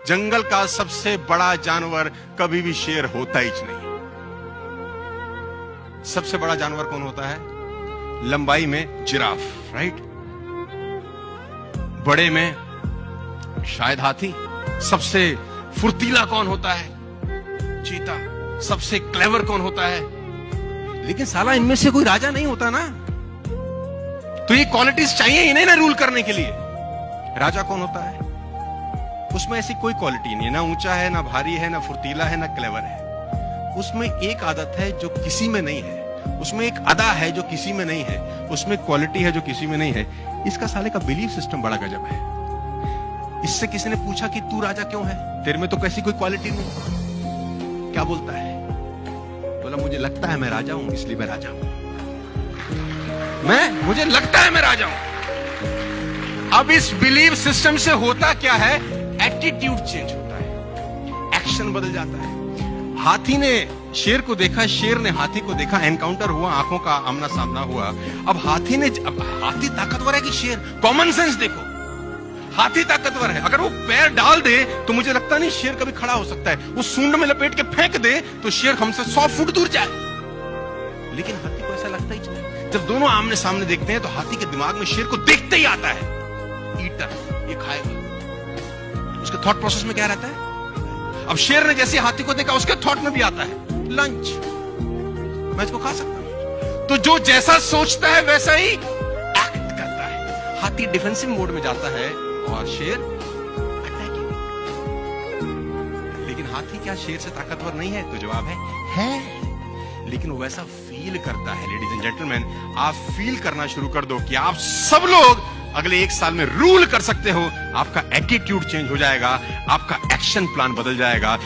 जंगल का सबसे बड़ा जानवर कभी भी शेर होता ही नहीं। सबसे बड़ा जानवर कौन होता है? लंबाई में जिराफ, राइट? बड़े में शायद हाथी। सबसे फुर्तीला कौन होता है? चीता। सबसे क्लेवर कौन होता है? लेकिन साला इनमें से कोई राजा नहीं होता ना, तो ये क्वालिटीज चाहिए ही नहीं ना रूल करने के लिए। राजा कौन होता है? उसमें ऐसी कोई क्वालिटी नहीं है, ना ऊंचा है, ना भारी है, ना फुर्तीला है, ना क्लेवर है। उसमें एक आदत है जो किसी में नहीं है, उसमें एक अदा है जो किसी में नहीं है, उसमें क्वालिटी है जो किसी में नहीं है। इसका साले का बिलीफ सिस्टम बड़ा गजब है। इससे किसी ने पूछा कि तू राजा क्यों है, तेरे में तो कैसी कोई क्वालिटी नहीं। क्या बोलता है? बोला मुझे लगता है मैं राजा हूं, इसलिए मैं राजा हूं। मुझे लगता है मैं राजा हूं। अब इस बिलीव सिस्टम से होता क्या है? एटीट्यूड चेंज होता है, एक्शन बदल जाता है। हाथी ने शेर को देखा, शेर ने हाथी को देखा, एनकाउंटर हुआ, आंखों का आमना सामना हुआ। अब हाथी ताकतवर है कि शेर? कॉमन सेंस देखो, हाथी ताकतवर है। अगर वो पैर डाल दे तो मुझे लगता नहीं शेर कभी खड़ा हो सकता है। वो सूंड में लपेट के फेंक दे तो शेर हमसे 100 फुट दूर जाए। लेकिन हाथी को ऐसा लगता ही नहीं। जब दोनों आमने सामने देखते हैं तो हाथी के दिमाग में शेर को देखते ही आता है, ईटर, ये खाएगा। उसके थॉट प्रोसेस में क्या रहता है? अब शेर ने जैसे हाथी को देखा, उसके थॉट में भी आता है लंच, मैं इसको खा सकता हूं। तो जो जैसा सोचता है वैसा ही एक्ट करता है। हाथी डिफेंसिव मोड में जाता है और शेर अटैकिंग। लेकिन हाथी क्या शेर से ताकतवर नहीं है? तो जवाब है। लेकिन वो वैसा फील करता है। लेडीज एंड जेंटलमैन, आप फील करना शुरू कर दो कि आप सब लोग अगले 1 साल में रूल कर सकते हो। आपका एटीट्यूड चेंज हो जाएगा, आपका एक्शन प्लान बदल जाएगा।